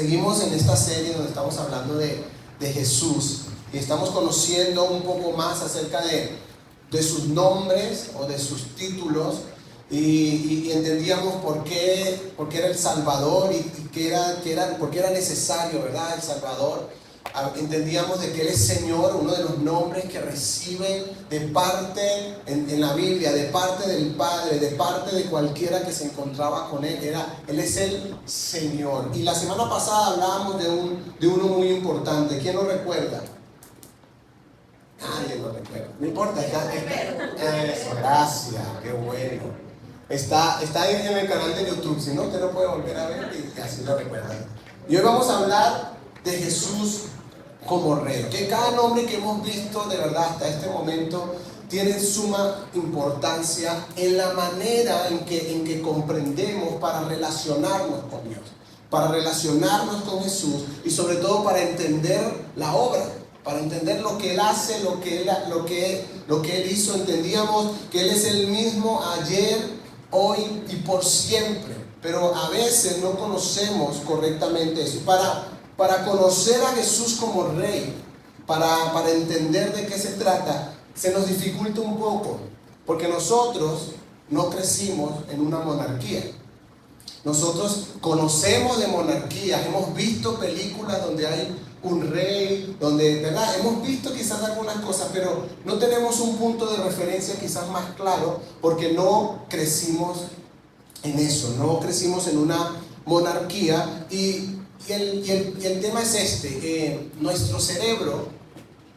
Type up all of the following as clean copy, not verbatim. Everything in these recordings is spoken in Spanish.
Seguimos en esta serie donde estamos hablando de Jesús y estamos conociendo un poco más acerca de sus nombres o de sus títulos y entendíamos por qué era el Salvador y por qué era necesario, ¿verdad? El Salvador. Entendíamos de que Él es Señor, uno de los nombres que recibe de parte en la Biblia, de parte del Padre, de parte de cualquiera que se encontraba con Él. Él es el Señor. Y la semana pasada hablábamos de uno muy importante. ¿Quién lo recuerda? Nadie lo recuerda. No importa. Eso, gracias, qué bueno. Está en el canal de YouTube. Si no, usted lo puede volver a ver y así lo recuerdan. Y hoy vamos a hablar de Jesús como Rey. Que cada nombre que hemos visto de verdad hasta este momento tiene suma importancia en la manera en que comprendemos para relacionarnos con Dios, para relacionarnos con Jesús y sobre todo para entender la obra, para entender lo que Él hace, lo que Él hizo. Entendíamos que Él es el mismo ayer, hoy y por siempre, pero a veces no conocemos correctamente eso. Para conocer a Jesús como Rey, para entender de qué se trata, se nos dificulta un poco, porque nosotros no crecimos en una monarquía. Nosotros conocemos de monarquías, hemos visto películas donde hay un rey, donde, ¿verdad? Hemos visto quizás algunas cosas, pero no tenemos un punto de referencia quizás más claro, porque no crecimos en eso, no crecimos en una monarquía. Y el tema es nuestro cerebro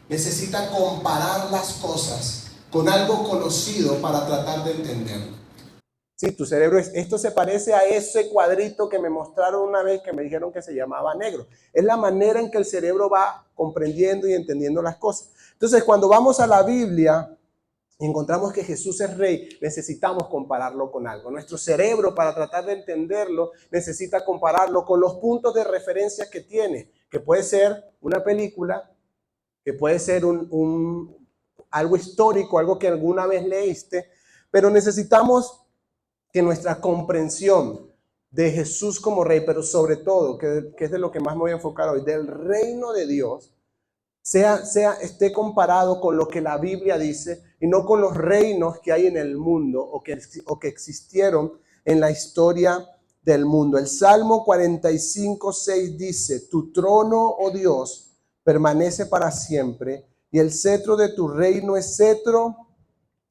necesita comparar las cosas con algo conocido para tratar de entenderlo. Sí, tu cerebro esto se parece a ese cuadrito que me mostraron una vez que me dijeron que se llamaba negro. Es la manera en que el cerebro va comprendiendo y entendiendo las cosas. Entonces, cuando vamos a la Biblia y encontramos que Jesús es Rey, necesitamos compararlo con algo. Nuestro cerebro, para tratar de entenderlo, necesita compararlo con los puntos de referencia que tiene, que puede ser una película, que puede ser algo histórico, algo que alguna vez leíste, pero necesitamos que nuestra comprensión de Jesús como Rey, pero sobre todo, que es de lo que más me voy a enfocar hoy, del reino de Dios, esté comparado con lo que la Biblia dice y no con los reinos que hay en el mundo o que existieron en la historia del mundo. El Salmo 45:6 dice: tu trono, oh Dios, permanece para siempre y el cetro de tu reino es cetro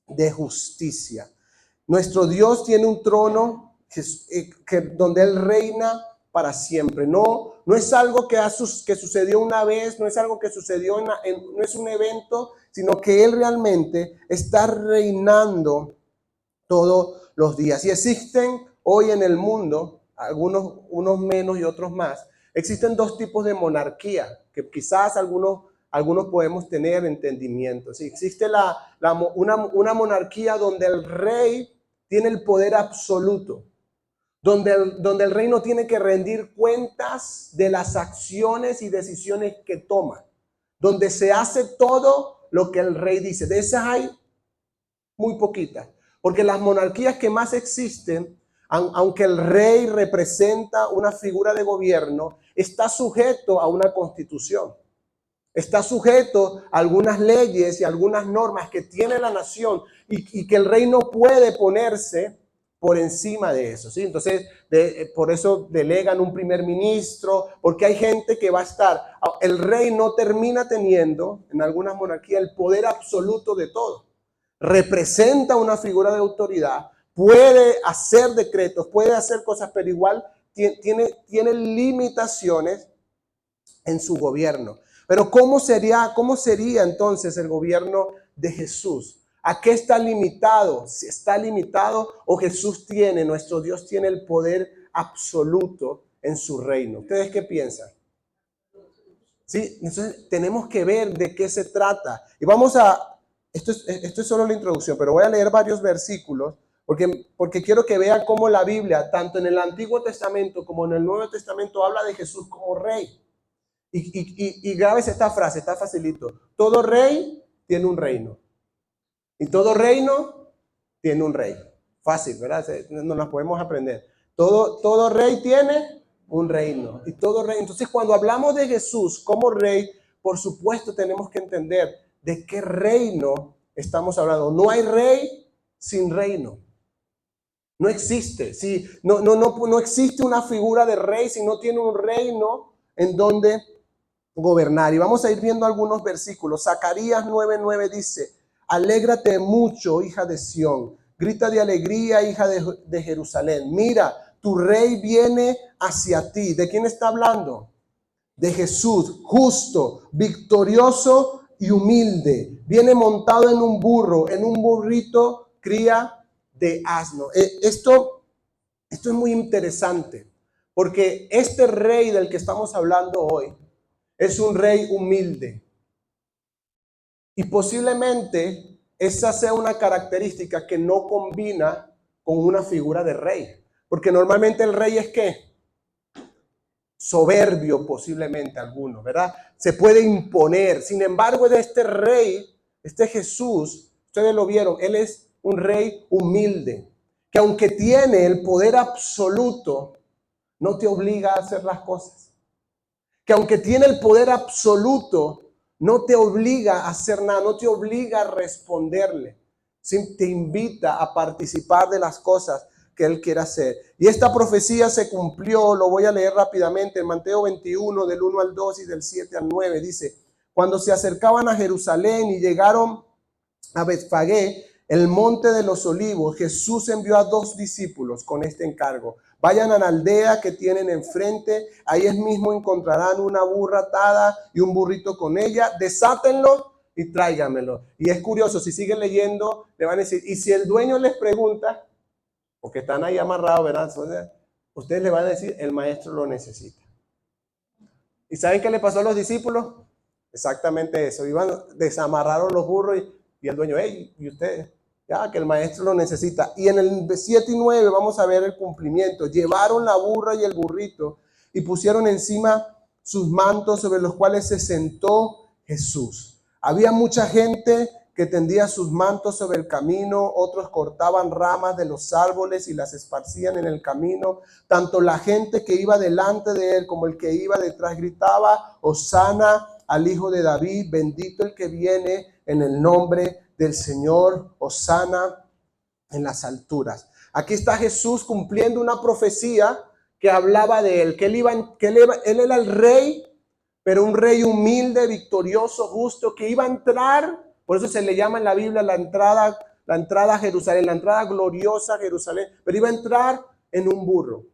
de justicia. Nuestro Dios tiene un trono donde Él reina para siempre. No es algo que sucedió una vez, no es algo que sucedió, no es un evento, sino que Él realmente está reinando todos los días. Y existen hoy en el mundo, unos menos y otros más, existen dos tipos de monarquía, que quizás algunos podemos tener entendimiento. Sí, existe una monarquía donde el rey tiene el poder absoluto, donde el rey no tiene que rendir cuentas de las acciones y decisiones que toma, donde se hace todo lo que el rey dice. De esas hay muy poquitas, porque las monarquías que más existen, aunque el rey representa una figura de gobierno, está sujeto a una constitución. Está sujeto a algunas leyes y algunas normas que tiene la nación y que el rey no puede ponerse por encima de eso, ¿sí? Entonces, por eso delegan un primer ministro, porque hay gente que va a estar. El rey no termina teniendo, en algunas monarquías, el poder absoluto de todo. Representa una figura de autoridad, puede hacer decretos, puede hacer cosas, pero igual tiene limitaciones en su gobierno. Pero ¿cómo sería entonces el gobierno de Jesús? ¿A qué está limitado? Si está limitado o nuestro Dios tiene el poder absoluto en su reino. ¿Ustedes qué piensan? Sí, entonces tenemos que ver de qué se trata. Y esto es solo la introducción, pero voy a leer varios versículos porque quiero que vean cómo la Biblia, tanto en el Antiguo Testamento como en el Nuevo Testamento, habla de Jesús como Rey. Y grabes esta frase, está facilito. Todo rey tiene un reino. Y todo reino tiene un rey. Fácil, ¿verdad? Nos las podemos aprender. Todo rey tiene Un reino. Y todo reino. Entonces, cuando hablamos de Jesús como rey, por supuesto tenemos que entender de qué reino estamos hablando. No hay rey sin reino. No existe. Sí, no existe una figura de rey si no tiene un reino en donde gobernar. Y vamos a ir viendo algunos versículos. Zacarías 9:9 dice: alégrate mucho, hija de Sión. Grita de alegría, hija de Jerusalén. Mira, tu rey viene hacia ti. ¿De quién está hablando? De Jesús, justo, victorioso y humilde. Viene montado en un burro, en un burrito, cría de asno. Esto es muy interesante, porque este rey del que estamos hablando hoy es un rey humilde. Y posiblemente esa sea una característica que no combina con una figura de rey. Porque normalmente el rey es ¿qué? Soberbio, posiblemente alguno, ¿verdad? Se puede imponer. Sin embargo, de este rey, este Jesús, ustedes lo vieron, él es un rey humilde, que aunque tiene el poder absoluto, no te obliga a hacer las cosas. Que aunque tiene el poder absoluto, no te obliga a hacer nada, no te obliga a responderle. Sí, te invita a participar de las cosas que él quiere hacer. Y esta profecía se cumplió, lo voy a leer rápidamente, en Mateo 21, del 1 al 2 y del 7 al 9, dice: cuando se acercaban a Jerusalén y llegaron a Betfagé, el monte de los olivos, Jesús envió a 2 discípulos con este encargo: vayan a la aldea que tienen enfrente, ahí mismo encontrarán una burra atada y un burrito con ella, desátenlo y tráiganmelo. Y es curioso, si siguen leyendo, le van a decir, y si el dueño les pregunta, porque están ahí amarrados, ¿verdad? Ustedes le van a decir, el maestro lo necesita. ¿Y saben qué le pasó a los discípulos? Exactamente eso, desamarraron los burros y el dueño, hey, ¿y ustedes? Ya, que el maestro lo necesita. Y en el 7 y 9 vamos a ver el cumplimiento. Llevaron la burra y el burrito y pusieron encima sus mantos sobre los cuales se sentó Jesús. Había mucha gente que tendía sus mantos sobre el camino, otros cortaban ramas de los árboles y las esparcían en el camino. Tanto la gente que iba delante de él como el que iba detrás gritaba: Hosana al Hijo de David, bendito el que viene en el nombre del Señor, Hosana en las alturas. Aquí está Jesús cumpliendo una profecía que hablaba de él, que él era el rey, pero un rey humilde, victorioso, justo, que iba a entrar. Por eso se le llama en la Biblia la entrada a Jerusalén, la entrada gloriosa a Jerusalén, pero iba a entrar en un burro,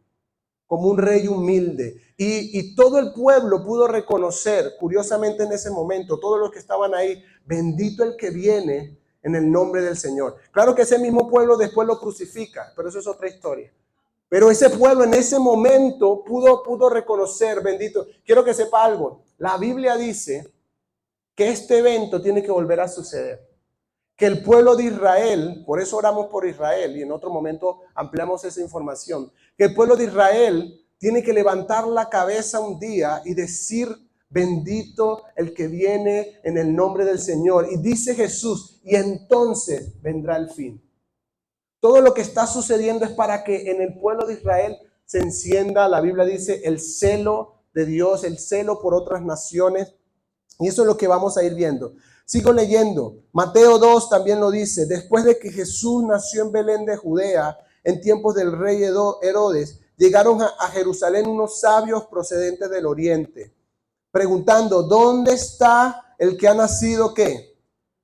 como un rey humilde. Y todo el pueblo pudo reconocer, curiosamente en ese momento, todos los que estaban ahí: bendito el que viene en el nombre del Señor. Claro que ese mismo pueblo después lo crucifica, pero eso es otra historia. Pero ese pueblo en ese momento pudo reconocer, bendito. Quiero que sepa algo. La Biblia dice que este evento tiene que volver a suceder. Que el pueblo de Israel, por eso oramos por Israel y en otro momento ampliamos esa información, que el pueblo de Israel tiene que levantar la cabeza un día y decir: bendito el que viene en el nombre del Señor. Y dice Jesús, y entonces vendrá el fin. Todo lo que está sucediendo es para que en el pueblo de Israel se encienda, la Biblia dice, el celo de Dios, el celo por otras naciones. Y eso es lo que vamos a ir viendo. Sigo leyendo. Mateo 2 también lo dice: después de que Jesús nació en Belén de Judea, en tiempos del rey Herodes, llegaron a Jerusalén unos sabios procedentes del oriente, preguntando: ¿dónde está el que ha nacido qué?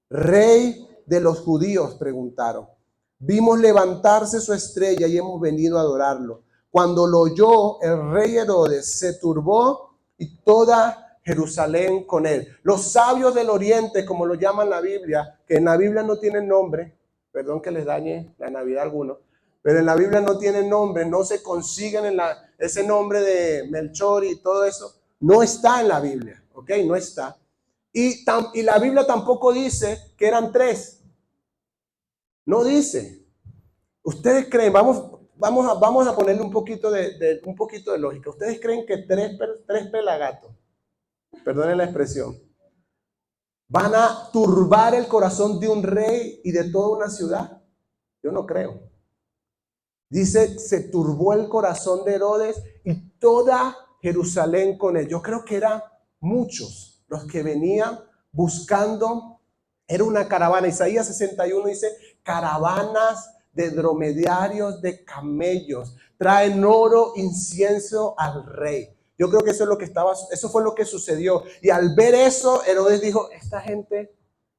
Rey de los judíos, preguntaron. Vimos levantarse su estrella y hemos venido a adorarlo. Cuando lo oyó el rey Herodes, se turbó y toda Jerusalén con él. Los sabios del oriente, como lo llaman la Biblia, que en la Biblia no tienen nombre, perdón que les dañe la Navidad a algunos, pero en la Biblia no tienen nombre, no se consiguen ese nombre de Melchor y todo eso, no está en la Biblia, ¿ok? No está. Y la Biblia tampoco dice que eran 3. No dice. Ustedes creen, vamos a ponerle un poquito de lógica. ¿Ustedes creen que tres pelagatos, perdonen la expresión, van a turbar el corazón de un rey y de toda una ciudad? Yo no creo. Dice, se turbó el corazón de Herodes y toda Jerusalén con él. Yo creo que eran muchos los que venían buscando. Era una caravana. Isaías 61 dice, caravanas de dromedarios, de camellos, traen oro, incienso al rey. Yo creo que eso fue lo que sucedió. Y al ver eso, Herodes dijo, esta gente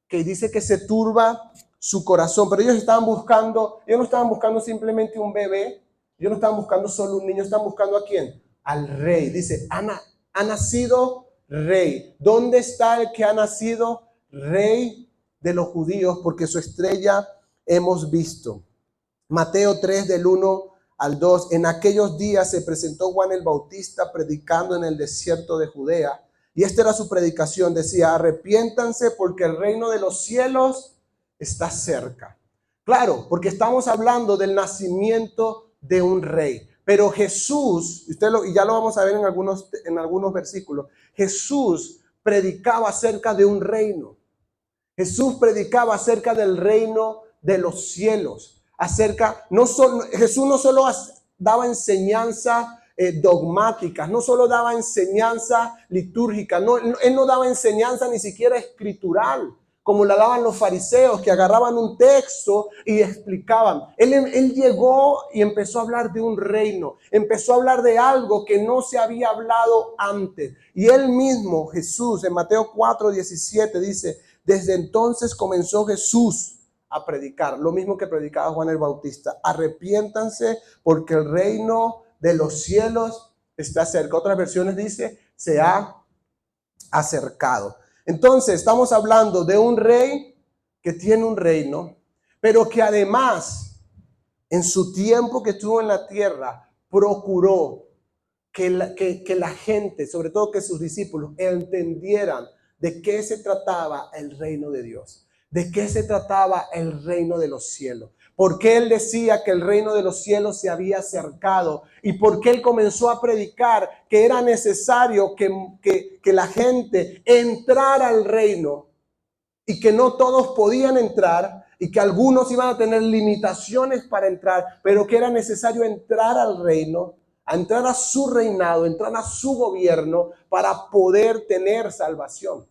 que dice que se turba su corazón, pero ellos no estaban buscando simplemente un bebé, ellos no estaban buscando solo un niño, estaban buscando ¿a quién? Al rey. Dice, ha nacido rey. ¿Dónde está el que ha nacido rey de los judíos? Porque su estrella hemos visto. Mateo 3 del 1 al 2. En aquellos días se presentó Juan el Bautista predicando en el desierto de Judea. Y esta era su predicación. Decía, arrepiéntanse porque el reino de los cielos está cerca. Claro, porque estamos hablando del nacimiento de un rey. Pero Jesús, y ya lo vamos a ver en algunos versículos, Jesús predicaba acerca de un reino. Jesús predicaba acerca del reino de los cielos. Jesús no solo daba enseñanza dogmáticas, no solo daba enseñanza litúrgica, él no daba enseñanza ni siquiera escritural, como la daban los fariseos, que agarraban un texto y explicaban. Él llegó y empezó a hablar de un reino, empezó a hablar de algo que no se había hablado antes. Y él mismo, Jesús, en Mateo 4:17 dice, desde entonces comenzó Jesús a predicar, lo mismo que predicaba Juan el Bautista. Arrepiéntanse porque el reino de los cielos está cerca. Otras versiones dice, se ha acercado. Entonces, estamos hablando de un rey que tiene un reino, pero que además, en su tiempo que estuvo en la tierra, procuró que la gente, sobre todo que sus discípulos, entendieran de qué se trataba el reino de Dios, de qué se trataba el reino de los cielos. ¿Por qué él decía que el reino de los cielos se había acercado? ¿Y por qué él comenzó a predicar que era necesario que la gente entrara al reino y que no todos podían entrar y que algunos iban a tener limitaciones para entrar, pero que era necesario entrar al reino, a entrar a su reinado, entrar a su gobierno para poder tener salvación?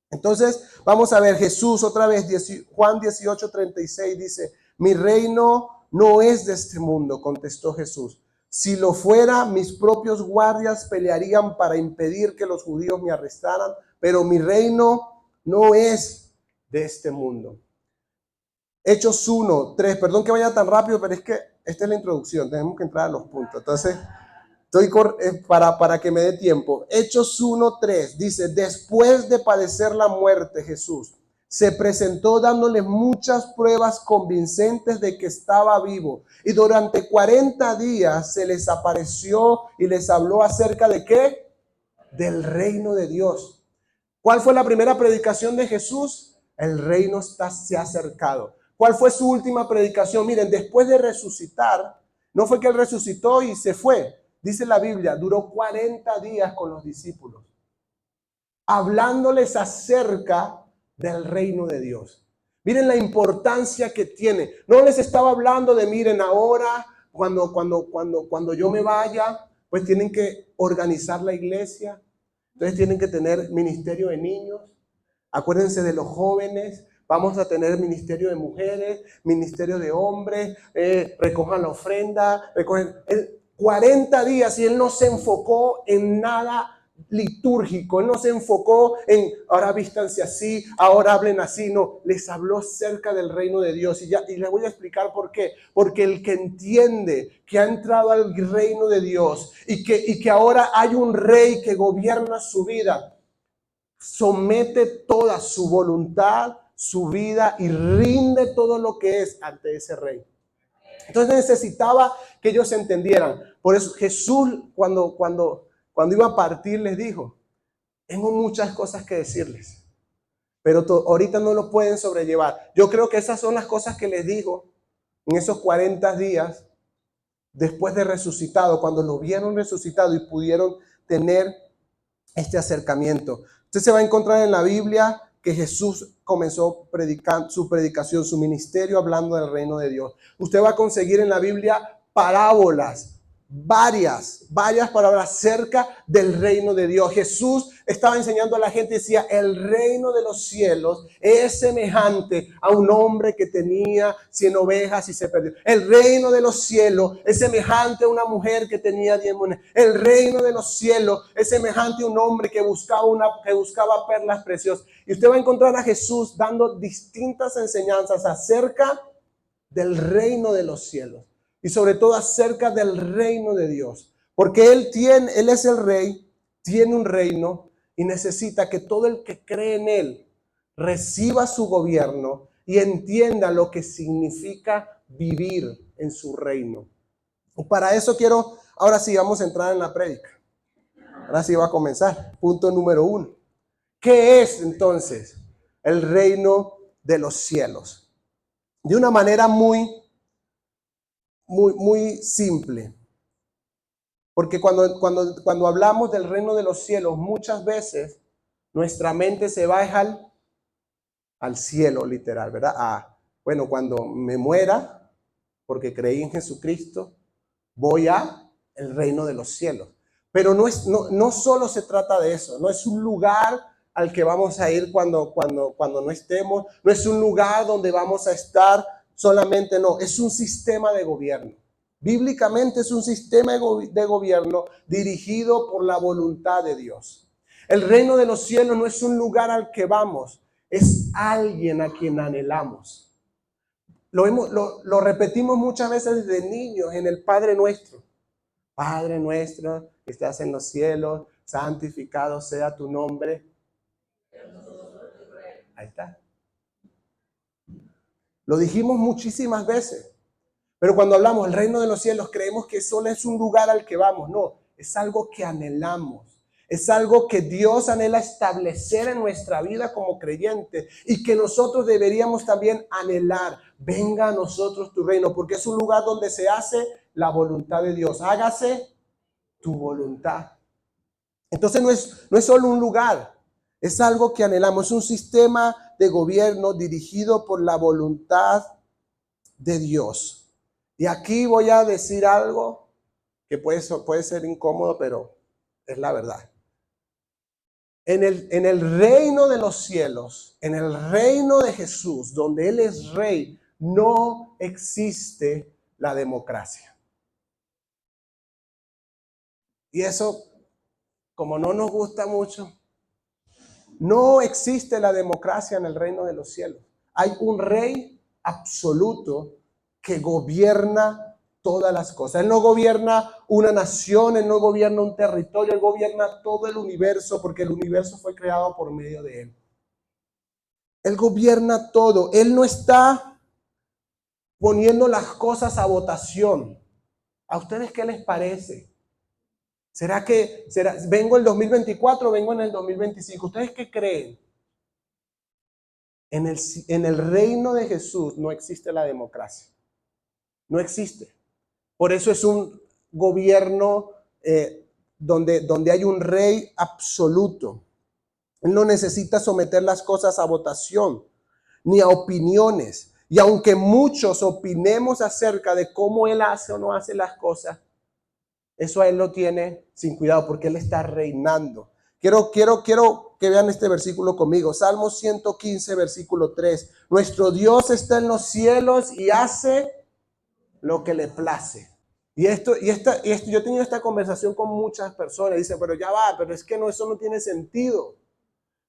Entonces, vamos a ver Jesús otra vez, Juan 18:36 dice, mi reino no es de este mundo, contestó Jesús. Si lo fuera, mis propios guardias pelearían para impedir que los judíos me arrestaran, pero mi reino no es de este mundo. Hechos 1:3, perdón que vaya tan rápido, pero es que esta es la introducción, tenemos que entrar a los puntos. Entonces, para que me dé tiempo. Hechos 1:3 dice, después de padecer la muerte, Jesús se presentó dándoles muchas pruebas convincentes de que estaba vivo. Y durante 40 días se les apareció y les habló acerca de ¿qué? Del reino de Dios. ¿Cuál fue la primera predicación de Jesús? El reino se ha acercado. ¿Cuál fue su última predicación? Miren, después de resucitar, no fue que él resucitó y se fue. Dice la Biblia, duró 40 días con los discípulos, hablándoles acerca del reino de Dios. Miren la importancia que tiene. No les estaba hablando de, miren, ahora, cuando yo me vaya, pues tienen que organizar la iglesia. Entonces tienen que tener ministerio de niños. Acuérdense de los jóvenes. Vamos a tener ministerio de mujeres, ministerio de hombres, recojan la ofrenda, 40 días y él no se enfocó en nada litúrgico, él no se enfocó en ahora vístanse así, ahora hablen así, no, les habló cerca del reino de Dios y les voy a explicar por qué, porque el que entiende que ha entrado al reino de Dios y que ahora hay un rey que gobierna su vida, somete toda su voluntad, su vida y rinde todo lo que es ante ese rey. Entonces necesitaba que ellos entendieran. Por eso Jesús cuando iba a partir les dijo, tengo muchas cosas que decirles, pero ahorita no lo pueden sobrellevar. Yo creo que esas son las cosas que les dijo en esos 40 días después de resucitado, cuando lo vieron resucitado y pudieron tener este acercamiento. Usted se va a encontrar en la Biblia que Jesús comenzó su predicación, su ministerio, hablando del reino de Dios. Usted va a conseguir en la Biblia parábolas, varias palabras acerca del reino de Dios. Jesús estaba enseñando a la gente, decía, el reino de los cielos es semejante a un hombre que tenía 100 ovejas y se perdió. El reino de los cielos es semejante a una mujer que tenía 10 monedas. El reino de los cielos es semejante a un hombre que buscaba perlas preciosas. Y usted va a encontrar a Jesús dando distintas enseñanzas acerca del reino de los cielos. Y sobre todo acerca del reino de Dios. Porque Él es el rey, tiene un reino y necesita que todo el que cree en Él reciba su gobierno y entienda lo que significa vivir en su reino. Y para eso ahora sí vamos a entrar en la prédica. Ahora sí va a comenzar. Punto número 1. ¿Qué es entonces el reino de los cielos? De una manera muy simple. Porque cuando hablamos del reino de los cielos, muchas veces nuestra mente se va al cielo, literal, ¿verdad? Bueno, cuando me muera, porque creí en Jesucristo, voy a el reino de los cielos. Pero no solo se trata de eso, no es un lugar al que vamos a ir cuando no estemos, no es un lugar donde vamos a estar solamente, no, es un sistema de gobierno. Bíblicamente es un sistema de gobierno dirigido por la voluntad de Dios. El reino de los cielos no es un lugar al que vamos, es alguien a quien anhelamos. Lo repetimos muchas veces desde niños en el Padre Nuestro. Padre nuestro que estás en los cielos, santificado sea tu nombre. Ahí está. Lo dijimos muchísimas veces. Pero cuando hablamos del reino de los cielos, creemos que solo es un lugar al que vamos. No, es algo que anhelamos. Es algo que Dios anhela establecer en nuestra vida como creyentes y que nosotros deberíamos también anhelar. Venga a nosotros tu reino, porque es un lugar donde se hace la voluntad de Dios. Hágase tu voluntad. Entonces no es solo un lugar, es algo que anhelamos. Es un sistema de gobierno dirigido por la voluntad de Dios. Y aquí voy a decir algo que puede ser incómodo, pero es la verdad. En el reino de los cielos, en el reino de Jesús, donde Él es rey, no existe la democracia. Y eso, como no nos gusta mucho, no existe la democracia en el reino de los cielos. Hay un rey absoluto que gobierna todas las cosas. Él no gobierna una nación, Él no gobierna un territorio, Él gobierna todo el universo porque el universo fue creado por medio de Él. Él gobierna todo. Él no está poniendo las cosas a votación. ¿A ustedes qué les parece? ¿Vengo el 2024 o vengo en el 2025? ¿Ustedes qué creen? En el reino de Jesús no existe la democracia. No existe. Por eso es un gobierno donde hay un rey absoluto. Él no necesita someter las cosas a votación ni a opiniones. Y aunque muchos opinemos acerca de cómo Él hace o no hace las cosas, eso a Él lo tiene sin cuidado porque Él está reinando. Quiero que vean este versículo conmigo. Salmo 115, versículo 3. Nuestro Dios está en los cielos y hace lo que le place. Y yo he tenido esta conversación con muchas personas. Dicen, pero ya va, pero es que eso no tiene sentido.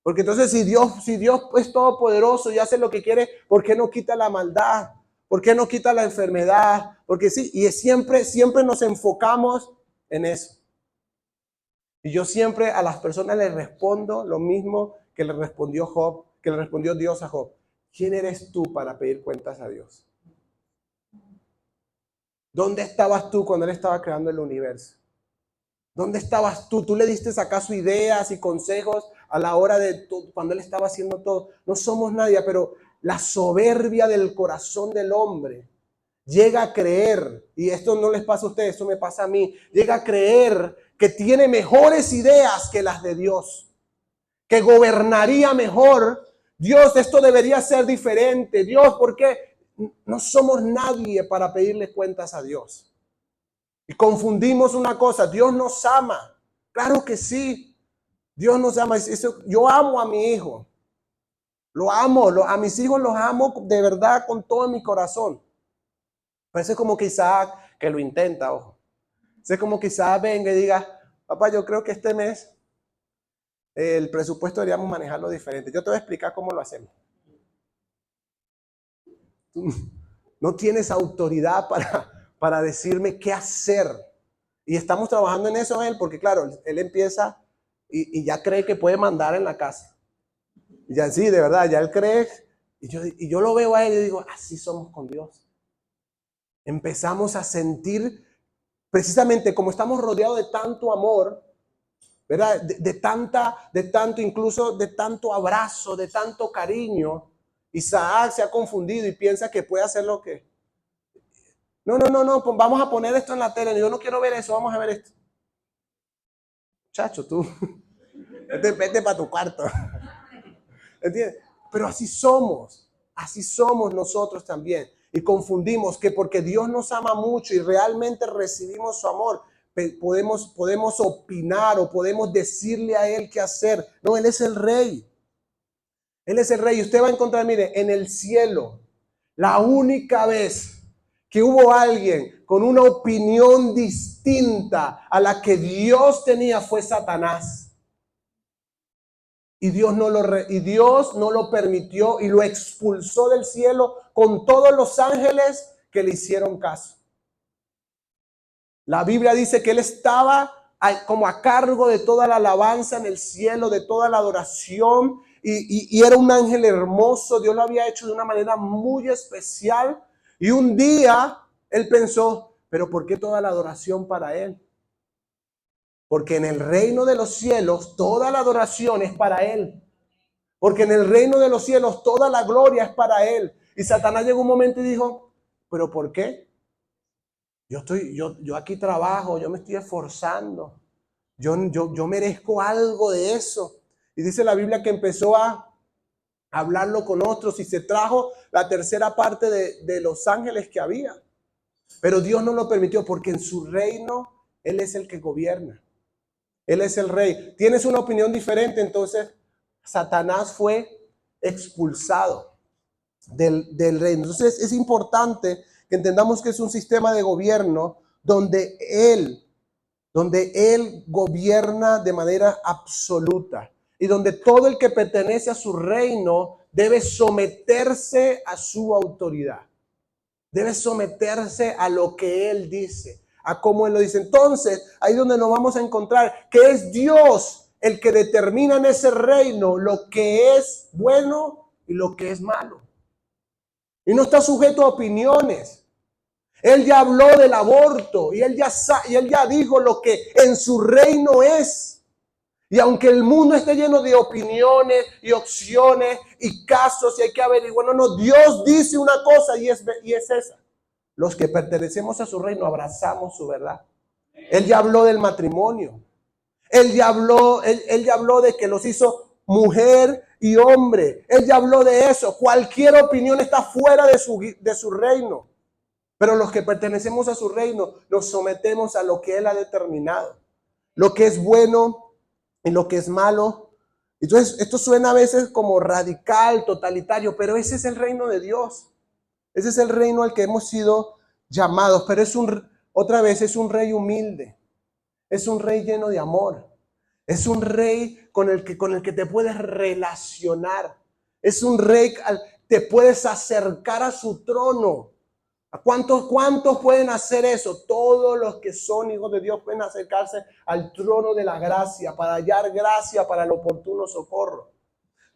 Porque entonces si Dios es todopoderoso y hace lo que quiere, ¿por qué no quita la maldad? ¿Por qué no quita la enfermedad? Porque sí, y siempre nos enfocamos en eso. Y yo siempre a las personas les respondo lo mismo que le respondió Dios a Job. ¿Quién eres tú para pedir cuentas a Dios? ¿Dónde estabas tú cuando Él estaba creando el universo? ¿Dónde estabas tú? ¿Tú le diste acaso ideas y consejos a la hora de todo, cuando Él estaba haciendo todo? No somos nadie, pero la soberbia del corazón del hombre llega a creer, y esto no les pasa a ustedes, esto me pasa a mí, llega a creer que tiene mejores ideas que las de Dios, que gobernaría mejor. Dios, esto debería ser diferente. Dios, ¿por qué? No somos nadie para pedirle cuentas a Dios. Y confundimos una cosa, Dios nos ama. Claro que sí, Dios nos ama. Yo amo a mi hijo, lo amo, a mis hijos los amo de verdad con todo mi corazón. Parece como que Isaac, que lo intenta, ojo. Es como que Isaac venga y diga, papá, yo creo que este mes el presupuesto deberíamos manejarlo diferente. Yo te voy a explicar cómo lo hacemos. Tú no tienes autoridad para decirme qué hacer. Y estamos trabajando en eso él, porque claro, él empieza y ya cree que puede mandar en la casa. Y ya sí, de verdad, ya él cree. Y yo lo veo a él y digo, así somos con Dios. Empezamos a sentir, precisamente como estamos rodeados de tanto amor, ¿verdad? De tanto, incluso de tanto abrazo, de tanto cariño. Isaac se ha confundido y piensa que puede hacer lo que... No, pues vamos a poner esto en la tele. Yo no quiero ver eso, vamos a ver esto. Chacho, tú, vete para tu cuarto. ¿Entiendes? Pero así somos nosotros también. Y confundimos que porque Dios nos ama mucho y realmente recibimos su amor, podemos opinar o podemos decirle a Él qué hacer. No, Él es el Rey. Él es el Rey. Y usted va a encontrar, mire, en el cielo, la única vez que hubo alguien con una opinión distinta a la que Dios tenía fue Satanás. Y Dios no lo permitió y lo expulsó del cielo con todos los ángeles que le hicieron caso. La Biblia dice que él estaba como a cargo de toda la alabanza en el cielo, de toda la adoración, y era un ángel hermoso. Dios lo había hecho de una manera muy especial. Y un día él pensó, pero ¿por qué toda la adoración para él? Porque en el reino de los cielos toda la adoración es para él. Porque en el reino de los cielos toda la gloria es para él. Y Satanás llegó un momento y dijo, ¿pero por qué? Yo aquí trabajo, yo me estoy esforzando. Yo merezco algo de eso. Y dice la Biblia que empezó a hablarlo con otros y se trajo la tercera parte de los ángeles que había. Pero Dios no lo permitió porque en su reino Él es el que gobierna. Él es el rey. Tienes una opinión diferente, entonces Satanás fue expulsado del reino. Entonces es importante que entendamos que es un sistema de gobierno donde él gobierna de manera absoluta y donde todo el que pertenece a su reino debe someterse a su autoridad. Debe someterse a lo que él dice, a cómo él lo dice. Entonces, ahí es donde nos vamos a encontrar que es Dios el que determina en ese reino lo que es bueno y lo que es malo. Y no está sujeto a opiniones. Él ya habló del aborto y él ya dijo lo que en su reino es. Y aunque el mundo esté lleno de opiniones y opciones y casos y hay que averiguar, no, Dios dice una cosa y es esa. Los que pertenecemos a su reino abrazamos su verdad. Él ya habló del matrimonio. Él ya habló de que los hizo mujer y hombre. Él ya habló de eso. Cualquier opinión está fuera de su reino. Pero los que pertenecemos a su reino nos sometemos a lo que Él ha determinado. Lo que es bueno y lo que es malo. Entonces, esto suena a veces como radical, totalitario, pero ese es el reino de Dios. Ese es el reino al que hemos sido llamados, pero otra vez es un rey humilde. Es un rey lleno de amor. Es un rey con el que te puedes relacionar. Es un rey te puedes acercar a su trono. ¿Cuántos pueden hacer eso? Todos los que son hijos de Dios pueden acercarse al trono de la gracia para hallar gracia para el oportuno socorro.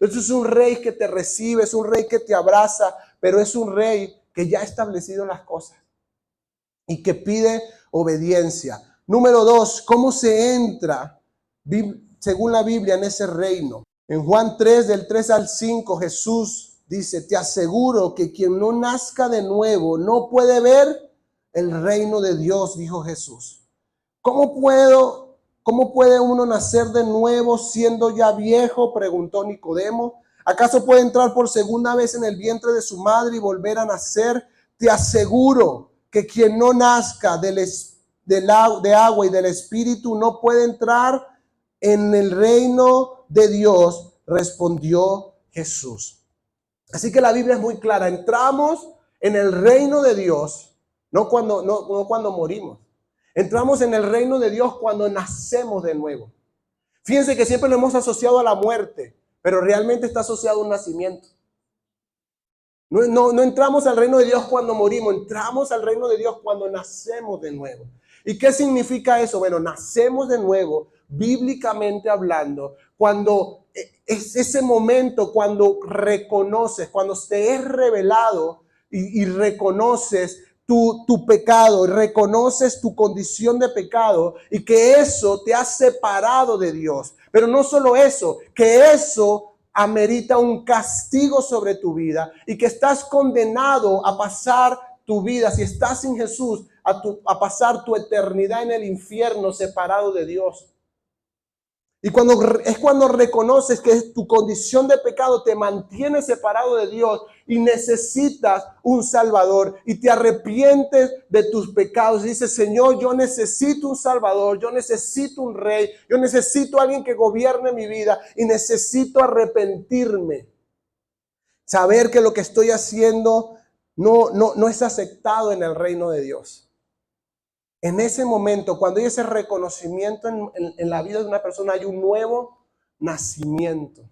Entonces es un rey que te recibe, es un rey que te abraza, pero es un rey que ya ha establecido las cosas y que pide obediencia. Número 2, ¿cómo se entra según la Biblia en ese reino? En Juan 3, del 3 al 5, Jesús dice, te aseguro que quien no nazca de nuevo no puede ver el reino de Dios, dijo Jesús. ¿Cómo puede uno nacer de nuevo siendo ya viejo?, preguntó Nicodemo. ¿Acaso puede entrar por segunda vez en el vientre de su madre y volver a nacer? Te aseguro que quien no nazca del de agua y del Espíritu no puede entrar en el reino de Dios, respondió Jesús. Así que la Biblia es muy clara. Entramos en el reino de Dios, no cuando morimos. Entramos en el reino de Dios cuando nacemos de nuevo. Fíjense que siempre lo hemos asociado a la muerte, pero realmente está asociado a un nacimiento. No entramos al reino de Dios cuando morimos, entramos al reino de Dios cuando nacemos de nuevo. ¿Y qué significa eso? Bueno, nacemos de nuevo, bíblicamente hablando, cuando es ese momento cuando reconoces, cuando te es revelado y reconoces tu pecado, reconoces tu condición de pecado y que eso te ha separado de Dios. Pero no solo eso, que eso amerita un castigo sobre tu vida y que estás condenado a pasar tu vida, si estás sin Jesús, a pasar tu eternidad en el infierno separado de Dios. Y cuando reconoces que tu condición de pecado te mantiene separado de Dios y necesitas un Salvador y te arrepientes de tus pecados y dices, Señor, yo necesito un Salvador, yo necesito un Rey, yo necesito a alguien que gobierne mi vida y necesito arrepentirme. Saber que lo que estoy haciendo no es aceptado en el reino de Dios. En ese momento, cuando hay ese reconocimiento en la vida de una persona, hay un nuevo nacimiento.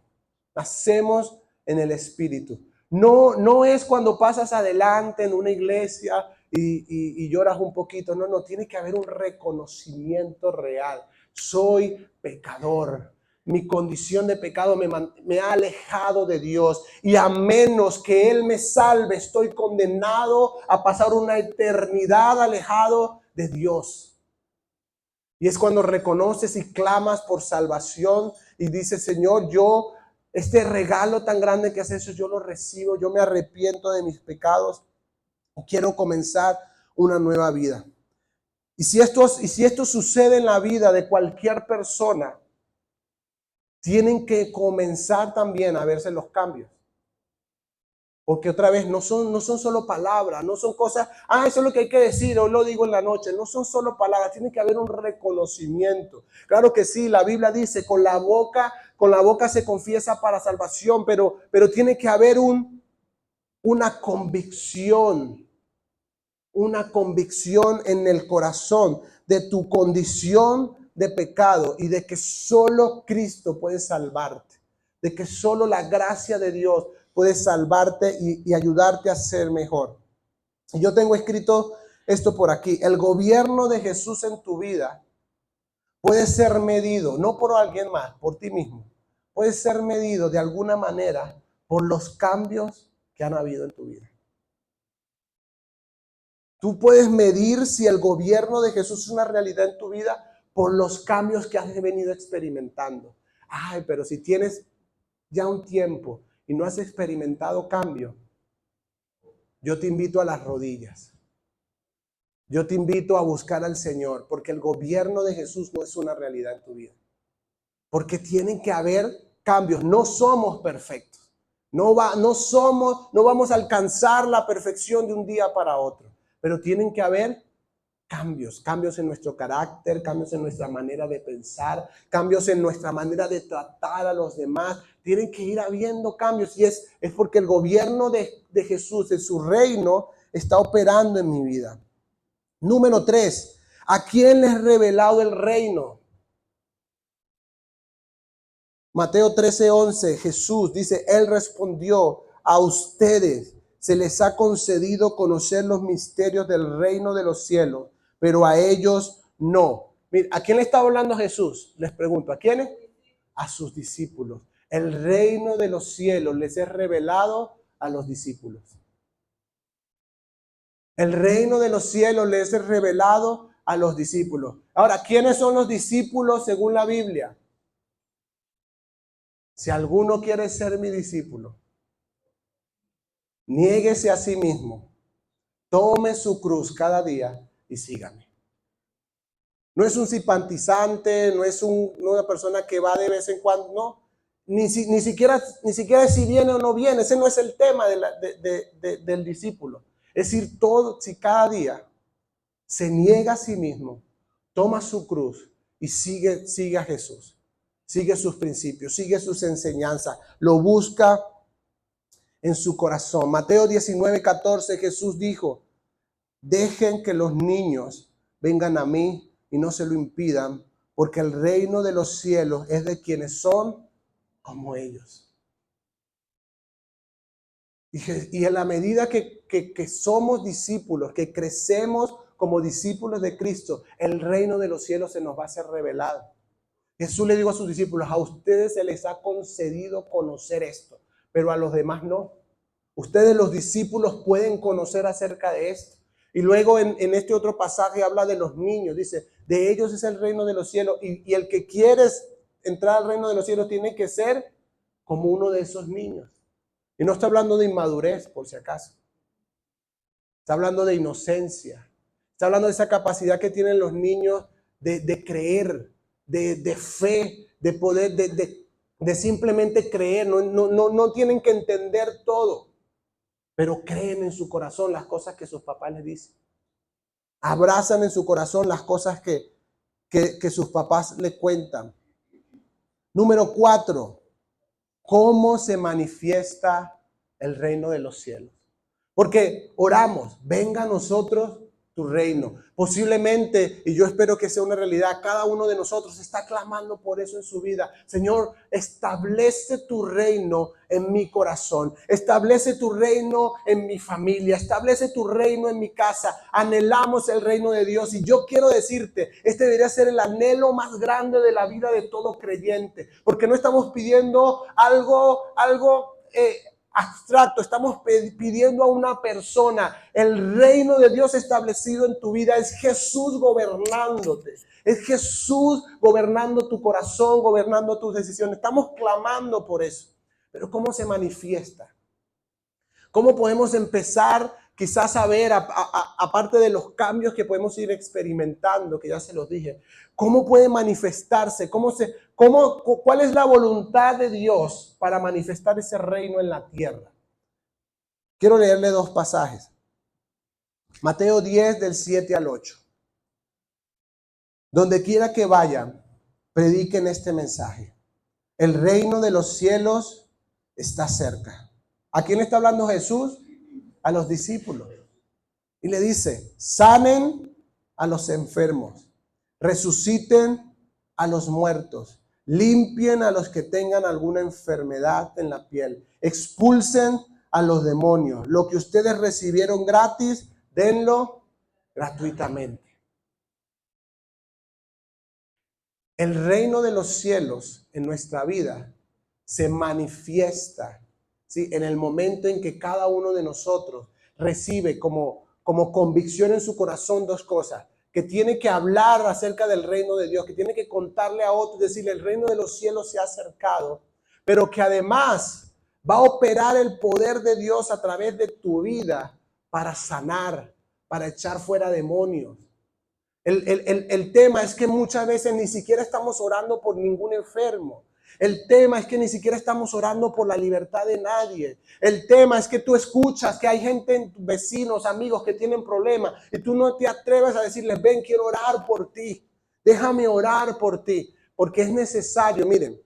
Nacemos en el Espíritu. No es cuando pasas adelante en una iglesia y lloras un poquito. No, tiene que haber un reconocimiento real. Soy pecador. Mi condición de pecado me ha alejado de Dios. Y a menos que Él me salve, estoy condenado a pasar una eternidad alejado de Dios. Y es cuando reconoces y clamas por salvación y dices, Señor, yo este regalo tan grande que has hecho, yo lo recibo, yo me arrepiento de mis pecados y quiero comenzar una nueva vida. Y si esto sucede en la vida de cualquier persona, tienen que comenzar también a verse los cambios. Porque otra vez no son solo palabras, no son cosas, eso es lo que hay que decir, hoy lo digo en la noche, no son solo palabras, tiene que haber un reconocimiento. Claro que sí, la Biblia dice, con la boca se confiesa para salvación, pero tiene que haber una convicción en el corazón de tu condición de pecado y de que solo Cristo puede salvarte, de que solo la gracia de Dios puede salvarte y ayudarte a ser mejor. Y yo tengo escrito esto por aquí. El gobierno de Jesús en tu vida puede ser medido, no por alguien más, por ti mismo. Puede ser medido de alguna manera por los cambios que han habido en tu vida. Tú puedes medir si el gobierno de Jesús es una realidad en tu vida por los cambios que has venido experimentando. Pero si tienes ya un tiempo y no has experimentado cambio, yo te invito a las rodillas. Yo te invito a buscar al Señor, porque el gobierno de Jesús no es una realidad en tu vida. Porque tienen que haber cambios. No somos perfectos. No vamos a alcanzar la perfección de un día para otro. Pero tienen que haber cambios en nuestro carácter, cambios en nuestra manera de pensar, cambios en nuestra manera de tratar a los demás. Tienen que ir habiendo cambios y es porque el gobierno de Jesús, en su reino, está operando en mi vida. Número 3, ¿a quién les he revelado el reino? Mateo 13:11, Jesús dice, Él respondió, a ustedes se les ha concedido conocer los misterios del reino de los cielos, pero a ellos no. Mira, ¿a quién le está hablando Jesús? Les pregunto, ¿a quiénes? A sus discípulos. El reino de los cielos les es revelado a los discípulos. El reino de los cielos les es revelado a los discípulos. Ahora, ¿quiénes son los discípulos según la Biblia? Si alguno quiere ser mi discípulo, niéguese a sí mismo, tome su cruz cada día y sígame. No es un simpatizante, no es una persona que va de vez en cuando, no. Ni siquiera si viene o no viene, ese no es el tema del discípulo. Es decir, si cada día se niega a sí mismo, toma su cruz y sigue a Jesús. Sigue sus principios, sigue sus enseñanzas, lo busca en su corazón. Mateo 19:14, Jesús dijo: dejen que los niños vengan a mí y no se lo impidan, porque el reino de los cielos es de quienes son como ellos. Y en la medida que somos discípulos, que crecemos como discípulos de Cristo, el reino de los cielos se nos va a ser revelado. Jesús le dijo a sus discípulos: a ustedes se les ha concedido conocer esto, pero a los demás no. Ustedes, los discípulos, pueden conocer acerca de esto. Y luego en este otro pasaje habla de los niños. Dice: de ellos es el reino de los cielos. Y el que quiere entrar al reino de los cielos tiene que ser como uno de esos niños. Y no está hablando de inmadurez, por si acaso. Está hablando de inocencia. Está hablando de esa capacidad que tienen los niños de creer, de fe, de poder, de simplemente creer. No tienen que entender todo, pero creen en su corazón las cosas que sus papás les dicen. Abrazan en su corazón las cosas que sus papás le cuentan. Número 4, ¿cómo se manifiesta el reino de los cielos? Porque oramos: venga a nosotros tu reino. Posiblemente, y yo espero que sea una realidad, cada uno de nosotros está clamando por eso en su vida. Señor, establece tu reino en mi corazón, establece tu reino en mi familia, establece tu reino en mi casa. Anhelamos el reino de Dios, y yo quiero decirte, este debería ser el anhelo más grande de la vida de todo creyente, porque no estamos pidiendo algo abstracto, estamos pidiendo a una persona. El reino de Dios establecido en tu vida es Jesús gobernándote, es Jesús gobernando tu corazón, gobernando tus decisiones. Estamos clamando por eso. Pero ¿cómo se manifiesta? ¿Cómo podemos empezar quizás a ver, aparte de los cambios que podemos ir experimentando, que ya se los dije, cómo puede manifestarse? ¿Cuál es la voluntad de Dios para manifestar ese reino en la tierra? Quiero leerle 2 pasajes. Mateo 10, del 7 al 8. Donde quiera que vayan, prediquen este mensaje: el reino de los cielos está cerca. ¿A quién está hablando Jesús? A los discípulos. Y le dice: sanen a los enfermos, resuciten a los muertos, limpien a los que tengan alguna enfermedad en la piel, expulsen a los demonios. Lo que ustedes recibieron gratis, denlo gratuitamente. El reino de los cielos en nuestra vida se manifiesta, ¿sí?, en el momento en que cada uno de nosotros recibe como convicción en su corazón 2 cosas: que tiene que hablar acerca del reino de Dios, que tiene que contarle a otros, decirle: el reino de los cielos se ha acercado, pero que además va a operar el poder de Dios a través de tu vida para sanar, para echar fuera demonios. El tema es que muchas veces ni siquiera estamos orando por ningún enfermo. El tema es que ni siquiera estamos orando por la libertad de nadie. El tema es que tú escuchas que hay gente, vecinos, amigos que tienen problemas, y tú no te atreves a decirles: ven, quiero orar por ti, déjame orar por ti. Porque es necesario. Miren,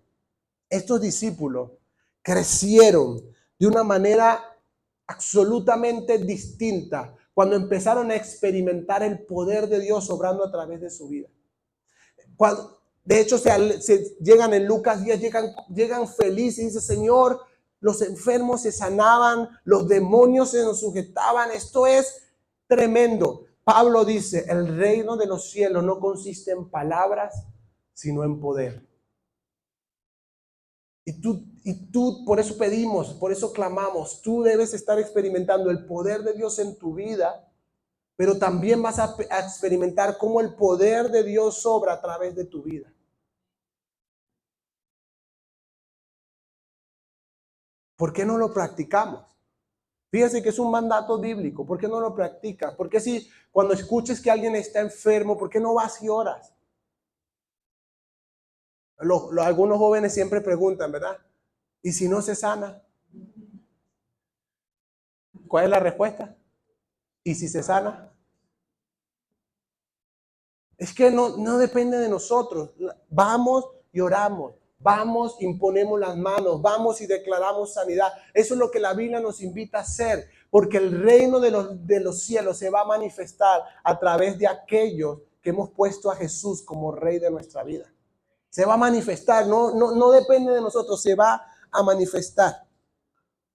estos discípulos crecieron de una manera absolutamente distinta cuando empezaron a experimentar el poder de Dios obrando a través de su vida. De hecho, se llegan en Lucas 10, llegan felices y dicen: Señor, los enfermos se sanaban, los demonios se nos sujetaban. Esto es tremendo. Pablo dice: el reino de los cielos no consiste en palabras, sino en poder. Y tú, por eso pedimos, por eso clamamos, tú debes estar experimentando el poder de Dios en tu vida, pero también vas a experimentar cómo el poder de Dios obra a través de tu vida. ¿Por qué no lo practicamos? Fíjese que es un mandato bíblico. ¿Por qué no lo practicas? ¿Por qué si cuando escuches que alguien está enfermo, por qué no vas y oras? Algunos jóvenes siempre preguntan, ¿verdad? ¿Y si no se sana? ¿Cuál es la respuesta? ¿Y si se sana? Es que no depende de nosotros. Vamos y oramos. Vamos, imponemos las manos. Vamos y declaramos sanidad. Eso es lo que la Biblia nos invita a hacer. Porque el reino de los cielos se va a manifestar a través de aquellos que hemos puesto a Jesús como Rey de nuestra vida. Se va a manifestar. No depende de nosotros. Se va a manifestar.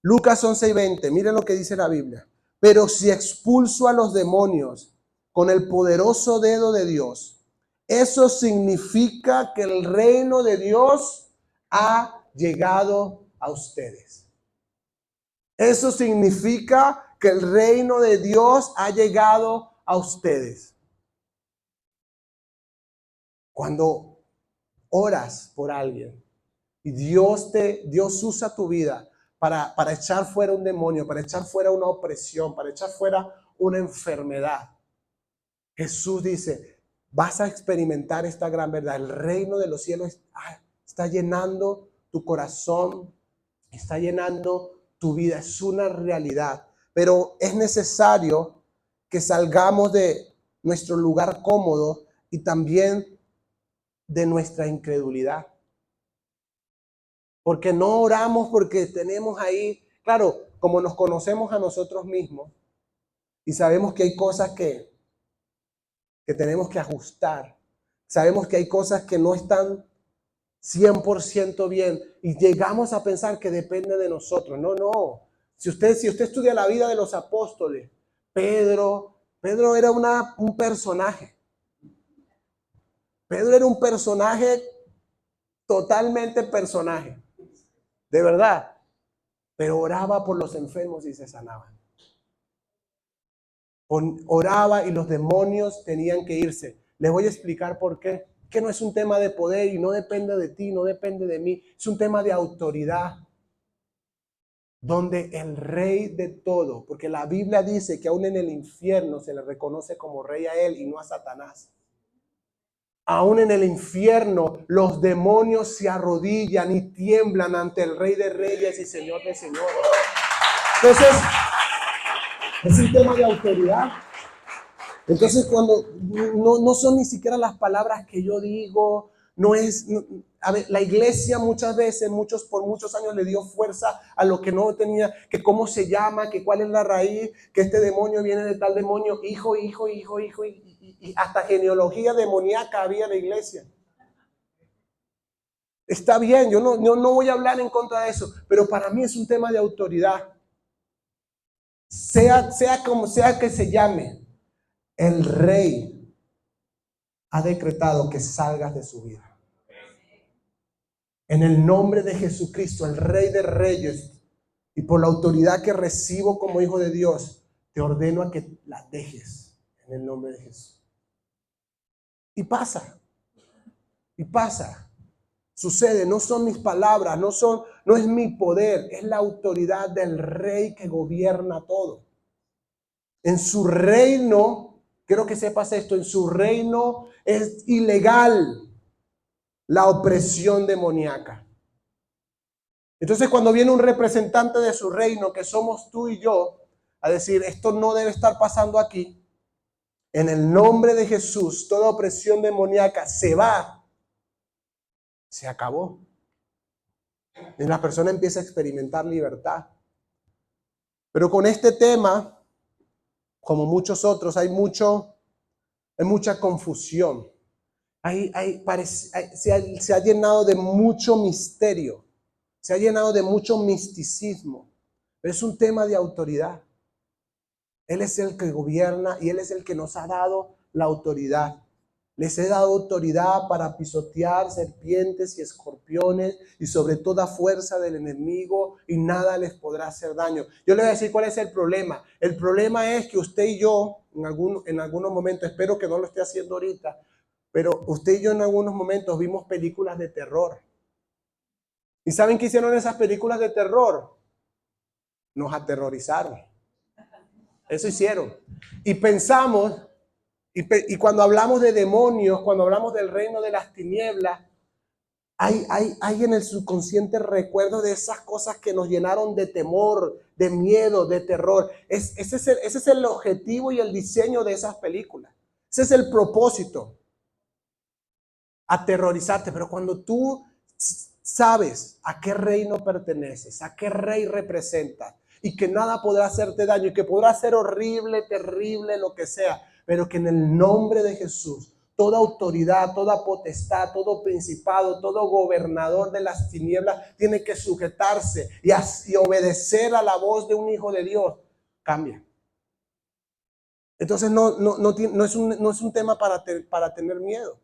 Lucas 11:20. Miren lo que dice la Biblia. Pero si expulso a los demonios con el poderoso dedo de Dios, eso significa que el reino de Dios ha llegado a ustedes. Eso significa que el reino de Dios ha llegado a ustedes. Cuando oras por alguien y Dios usa tu vida para echar fuera un demonio, para echar fuera una opresión, para echar fuera una enfermedad, Jesús dice, vas a experimentar esta gran verdad. El reino de los cielos está llenando tu corazón, está llenando tu vida. Es una realidad. Pero es necesario que salgamos de nuestro lugar cómodo y también de nuestra incredulidad. Porque no oramos porque tenemos ahí, claro, como nos conocemos a nosotros mismos y sabemos que hay cosas que tenemos que ajustar. Sabemos que hay cosas que no están 100% bien y llegamos a pensar que depende de nosotros. No. Si usted estudia la vida de los apóstoles, Pedro era un personaje. Pedro era un personaje, totalmente personaje, de verdad. Pero oraba por los enfermos y se sanaban. Oraba y los demonios tenían que irse. Les voy a explicar por qué. Que no es un tema de poder y no depende de ti, no depende de mí. Es un tema de autoridad. Donde el rey de todo, porque la Biblia dice que aún en el infierno se le reconoce como rey a él y no a Satanás. Aún en el infierno los demonios se arrodillan y tiemblan ante el Rey de Reyes y Señor de Señores. Entonces, es un tema de autoridad. Entonces, cuando no son ni siquiera las palabras que yo digo, a ver, la iglesia muchas veces, por muchos años le dio fuerza a lo que no tenía, que cómo se llama, que cuál es la raíz, que este demonio viene de tal demonio, hijo, y hasta genealogía demoníaca había en la iglesia. Está bien, yo no voy a hablar en contra de eso, pero para mí es un tema de autoridad. Sea como sea que se llame, el rey ha decretado que salgas de su vida. En el nombre de Jesucristo, el Rey de Reyes, y por la autoridad que recibo como hijo de Dios, te ordeno a que la dejes en el nombre de Jesús. Y pasa. Sucede, no son mis palabras, no es mi poder, es la autoridad del Rey que gobierna todo. En su reino, quiero que sepas esto, en su reino es ilegal la opresión demoníaca. Entonces, cuando viene un representante de su reino, que somos tú y yo, a decir, esto no debe estar pasando aquí, en el nombre de Jesús, toda opresión demoníaca se va, se acabó. Y la persona empieza a experimentar libertad. Pero con este tema, como muchos otros, hay mucha confusión. Se ha llenado de mucho misterio. Se ha llenado de mucho misticismo. Pero es un tema de autoridad. Él es el que gobierna y Él es el que nos ha dado la autoridad. Les he dado autoridad para pisotear serpientes y escorpiones y sobre toda fuerza del enemigo y nada les podrá hacer daño. Yo le voy a decir cuál es el problema. El problema es que usted y yo, en algunos momentos, espero que no lo esté haciendo ahorita, pero usted y yo en algunos momentos vimos películas de terror. ¿Y saben qué hicieron esas películas de terror? Nos aterrorizaron. Eso hicieron. Y pensamos, y cuando hablamos de demonios, cuando hablamos del reino de las tinieblas, hay en el subconsciente recuerdo de esas cosas que nos llenaron de temor, de miedo, de terror. Ese es el objetivo y el diseño de esas películas. Ese es el propósito. aterrorizarte, pero cuando tú sabes a qué reino perteneces, a qué rey representas, y que nada podrá hacerte daño, y que podrá ser horrible, terrible, lo que sea, pero que en el nombre de Jesús, toda autoridad, toda potestad, todo principado, todo gobernador de las tinieblas tiene que sujetarse y obedecer a la voz de un hijo de Dios. Cambia. Entonces no es un tema para tener miedo,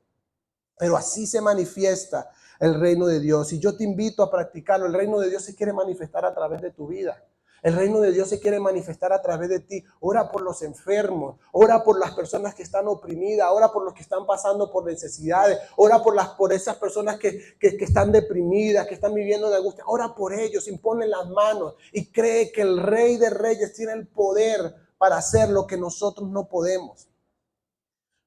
pero así se manifiesta el reino de Dios. Y yo te invito a practicarlo. El reino de Dios se quiere manifestar a través de tu vida. El reino de Dios se quiere manifestar a través de ti. Ora por los enfermos, ora por las personas que están oprimidas, ora por los que están pasando por necesidades, ora por esas personas que están deprimidas, que están viviendo de angustia. Ora por ellos, impone las manos y cree que el Rey de Reyes tiene el poder para hacer lo que nosotros no podemos.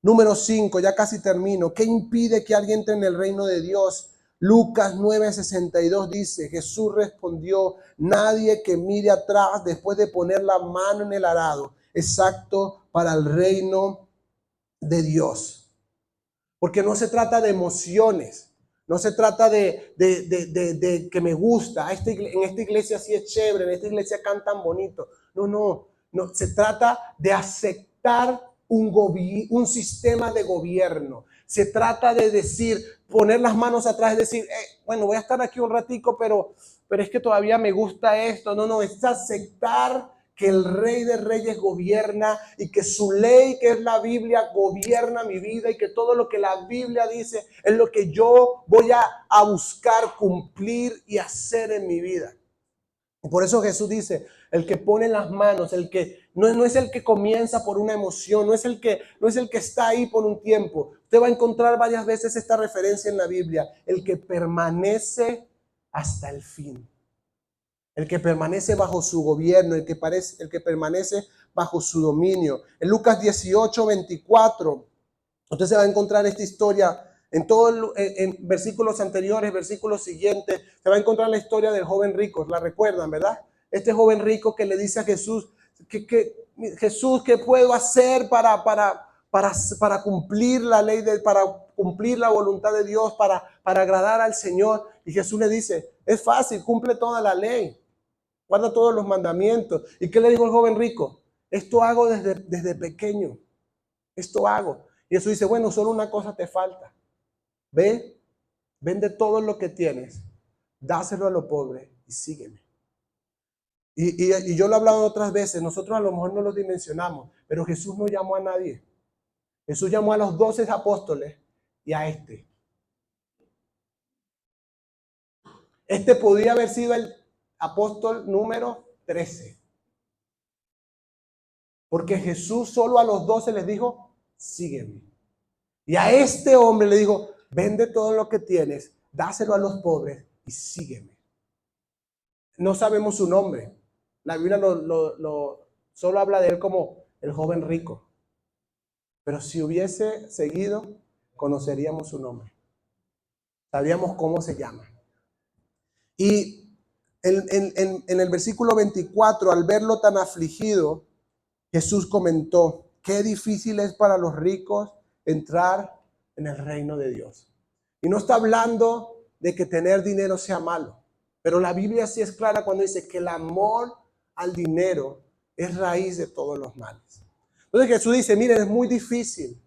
Número 5, ya casi termino. ¿Qué impide que alguien entre en el reino de Dios? Lucas 9:62 dice, Jesús respondió, nadie que mire atrás después de poner la mano en el arado es apto para el reino de Dios. Porque no se trata de emociones, no se trata de que me gusta, en esta iglesia sí es chévere, en esta iglesia cantan bonito. No, se trata de aceptar un sistema de gobierno. Se trata de decir, poner las manos atrás y decir, bueno, voy a estar aquí un ratico, pero es que todavía me gusta esto. No, es aceptar que el Rey de Reyes gobierna y que su ley, que es la Biblia, gobierna mi vida y que todo lo que la Biblia dice es lo que yo voy a buscar cumplir y hacer en mi vida. Por eso Jesús dice, el que pone las manos, el que no es el que comienza por una emoción, no es el que está ahí por un tiempo. Usted va a encontrar varias veces esta referencia en la Biblia, el que permanece hasta el fin. El que permanece bajo su gobierno, el que permanece bajo su dominio. En Lucas 18:24, usted se va a encontrar esta historia en versículos anteriores, versículos siguientes. Se va a encontrar la historia del joven rico, la recuerdan, ¿verdad? Este joven rico que le dice a Jesús, Jesús, ¿qué puedo hacer para cumplir la ley, para cumplir la voluntad de Dios, para agradar al Señor? Y Jesús le dice, es fácil, cumple toda la ley. Guarda todos los mandamientos. ¿Y qué le dijo el joven rico? Esto hago desde pequeño. Esto hago. Y Jesús dice, bueno, solo una cosa te falta. Ve, vende todo lo que tienes, dáselo a los pobres y sígueme. Y yo lo he hablado otras veces, nosotros a lo mejor no lo dimensionamos, pero Jesús no llamó a nadie. Jesús llamó a los 12 apóstoles y a este. Este podía haber sido el apóstol número 13. Porque Jesús solo a los 12 les dijo, sígueme. Y a este hombre le dijo, vende todo lo que tienes, dáselo a los pobres y sígueme. No sabemos su nombre. La Biblia solo habla de él como el joven rico. Pero si hubiese seguido, conoceríamos su nombre. Sabríamos cómo se llama. Y en el versículo 24, al verlo tan afligido, Jesús comentó, qué difícil es para los ricos entrar en el reino de Dios. Y no está hablando de que tener dinero sea malo, pero la Biblia sí es clara cuando dice que el amor al dinero es raíz de todos los males. Entonces Jesús dice, miren, es muy difícil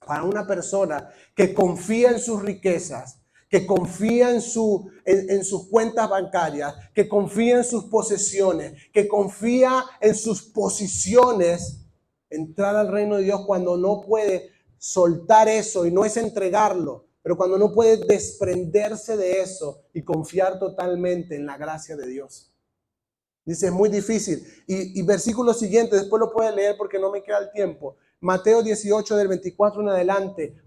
para una persona que confía en sus riquezas, que confía en sus cuentas bancarias, que confía en sus posesiones, que confía en sus posiciones, entrar al reino de Dios cuando no puede soltar eso, y no es entregarlo, pero cuando no puede desprenderse de eso y confiar totalmente en la gracia de Dios. Dice, es muy difícil. Y versículo siguiente, después lo puede leer porque no me queda el tiempo. Mateo 18 del 24 en adelante.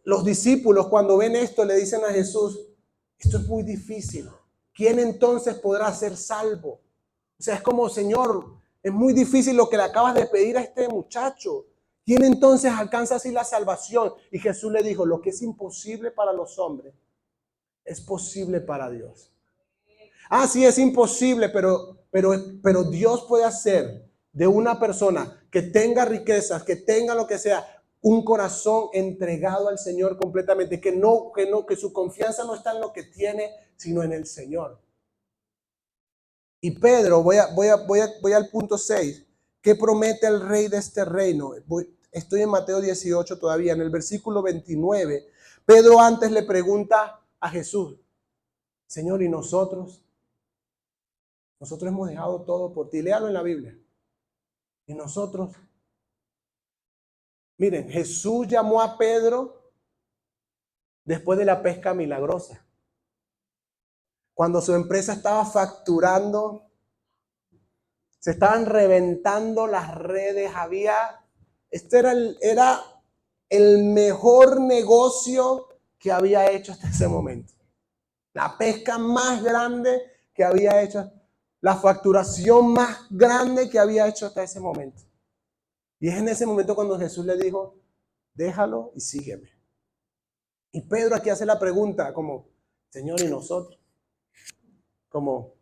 Los discípulos cuando ven esto le dicen a Jesús, esto es muy difícil. ¿Quién entonces podrá ser salvo? O sea, es como, Señor, es muy difícil lo que le acabas de pedir a este muchacho. ¿Quién entonces alcanza así la salvación? Y Jesús le dijo, lo que es imposible para los hombres es posible para Dios. Ah, sí, es imposible, pero Dios puede hacer de una persona que tenga riquezas, que tenga lo que sea, un corazón entregado al Señor completamente, que su confianza no está en lo que tiene, sino en el Señor. Y Pedro, voy al punto 6. ¿Qué promete el rey de este reino? Estoy en Mateo 18 todavía, en el versículo 29. Pedro antes le pregunta a Jesús, Señor, ¿y nosotros? Nosotros hemos dejado todo por ti. Léalo en la Biblia. ¿Y nosotros? Miren, Jesús llamó a Pedro después de la pesca milagrosa. Cuando su empresa estaba facturando, se estaban reventando las redes, este era el mejor negocio que había hecho hasta ese momento. La pesca más grande que había hecho, la facturación más grande que había hecho hasta ese momento. Y es en ese momento cuando Jesús le dijo, déjalo y sígueme. Y Pedro aquí hace la pregunta como, Señor, ¿y nosotros? Como,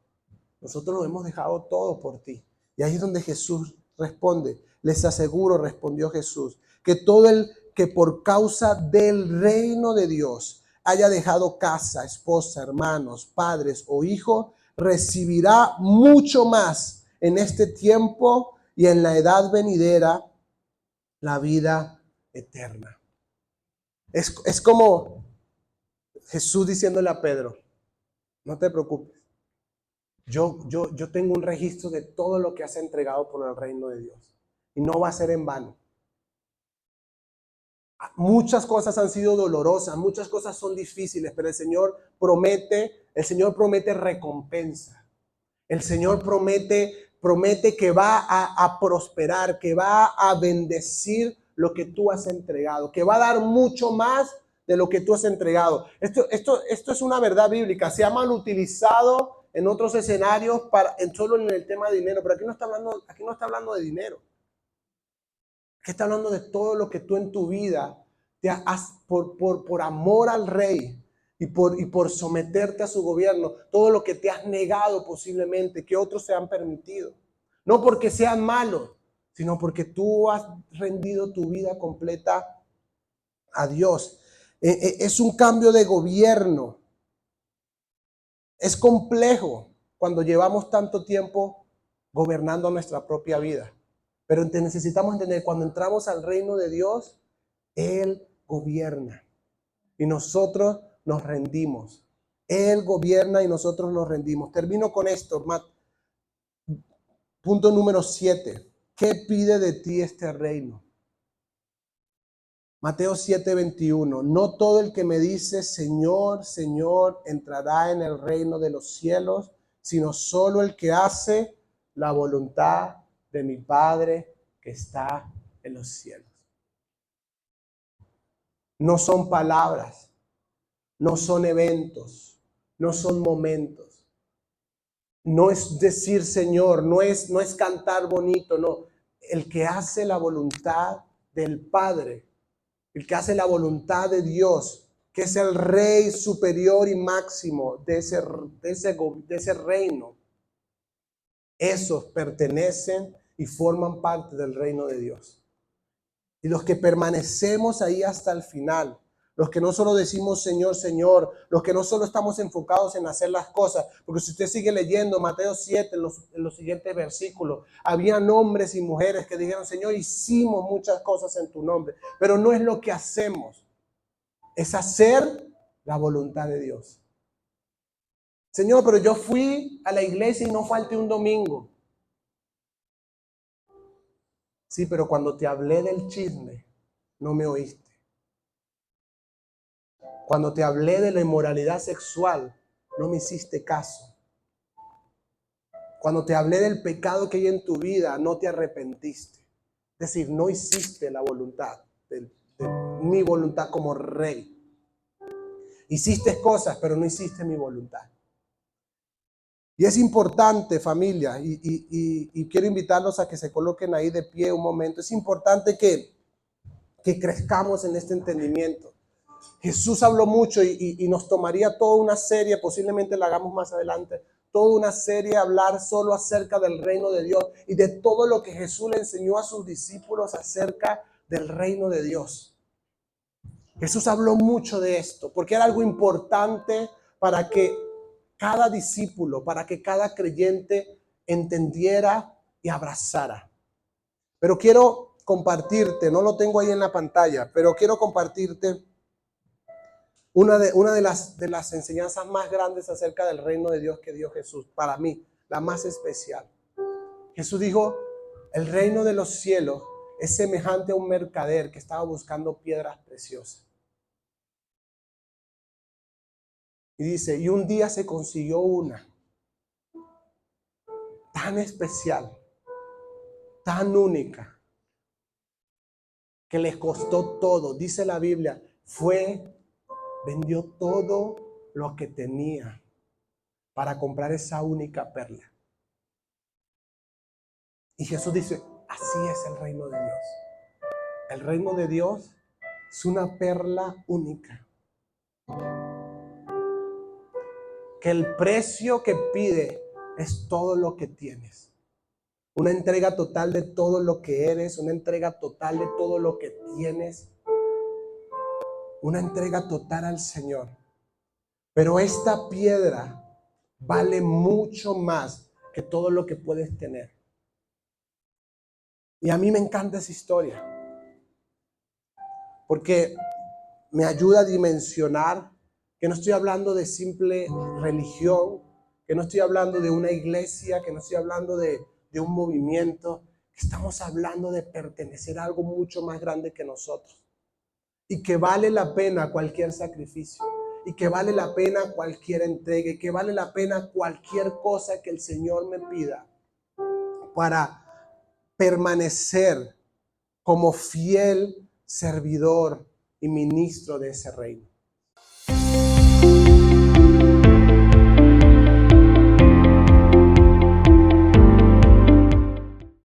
nosotros lo hemos dejado todo por ti. Y ahí es donde Jesús responde. Les aseguro, respondió Jesús, que todo el que por causa del reino de Dios haya dejado casa, esposa, hermanos, padres o hijos, recibirá mucho más en este tiempo y en la edad venidera la vida eterna. Es como Jesús diciéndole a Pedro, no te preocupes. Yo tengo un registro de todo lo que has entregado por el reino de Dios. Y no va a ser en vano. Muchas cosas han sido dolorosas, muchas cosas son difíciles, pero el Señor promete recompensa. El Señor promete que va a prosperar, que va a bendecir lo que tú has entregado, que va a dar mucho más de lo que tú has entregado. Esto es una verdad bíblica. Se ha mal utilizado en otros escenarios solo en el tema de dinero, pero aquí no está hablando de dinero. Aquí está hablando de todo lo que tú en tu vida te has, por amor al rey y por someterte a su gobierno, todo lo que te has negado posiblemente, que otros se han permitido. No porque sean malos, sino porque tú has rendido tu vida completa a Dios. Es un cambio de gobierno. Es complejo cuando llevamos tanto tiempo gobernando nuestra propia vida. Pero necesitamos entender, cuando entramos al reino de Dios, Él gobierna y nosotros nos rendimos. Él gobierna y nosotros nos rendimos. Termino con esto, Matt. Punto número 7. ¿Qué pide de ti este reino? Mateo 7:21. No todo el que me dice Señor, Señor, entrará en el reino de los cielos, sino solo el que hace la voluntad de mi Padre que está en los cielos. No son palabras, no son eventos, no son momentos. No es decir Señor, no es cantar bonito, no. El que hace la voluntad del Padre, el que hace la voluntad de Dios, que es el Rey superior y máximo de ese reino, esos pertenecen y forman parte del reino de Dios. Y los que permanecemos ahí hasta el final, los que no solo decimos Señor, Señor, los que no solo estamos enfocados en hacer las cosas, porque si usted sigue leyendo Mateo 7, en los siguientes versículos, habían hombres y mujeres que dijeron, Señor, hicimos muchas cosas en tu nombre, pero no es lo que hacemos, es hacer la voluntad de Dios. Señor, pero yo fui a la iglesia y no falté un domingo. Sí, pero cuando te hablé del chisme, no me oíste. Cuando te hablé de la inmoralidad sexual, no me hiciste caso. Cuando te hablé del pecado que hay en tu vida, no te arrepentiste. Es decir, no hiciste la voluntad, de mi voluntad como rey. Hiciste cosas, pero no hiciste mi voluntad. Y es importante, familia, y quiero invitarlos a que se coloquen ahí de pie un momento. Es importante que crezcamos en este entendimiento. Jesús habló mucho y nos tomaría toda una serie, posiblemente la hagamos más adelante, toda una serie hablar solo acerca del reino de Dios y de todo lo que Jesús le enseñó a sus discípulos acerca del reino de Dios. Jesús habló mucho de esto porque era algo importante para que cada discípulo, para que cada creyente entendiera y abrazara. Pero quiero compartirte, no lo tengo ahí en la pantalla, pero quiero compartirte una de las enseñanzas más grandes acerca del reino de Dios que dio Jesús. Para mí, la más especial. Jesús dijo, el reino de los cielos es semejante a un mercader que estaba buscando piedras preciosas. Y dice, y un día se consiguió una tan especial, tan única, que les costó todo. Dice la Biblia, vendió todo lo que tenía para comprar esa única perla. Y Jesús dice, así es el reino de Dios. El reino de Dios es una perla única. Que el precio que pide es todo lo que tienes. Una entrega total de todo lo que eres, una entrega total de todo lo que tienes. Una entrega total al Señor. Pero esta piedra vale mucho más que todo lo que puedes tener. Y a mí me encanta esa historia. Porque me ayuda a dimensionar que no estoy hablando de simple religión, que no estoy hablando de una iglesia, que no estoy hablando de un movimiento, que estamos hablando de pertenecer a algo mucho más grande que nosotros. Y que vale la pena cualquier sacrificio, y que vale la pena cualquier entrega, y que vale la pena cualquier cosa que el Señor me pida para permanecer como fiel servidor y ministro de ese reino.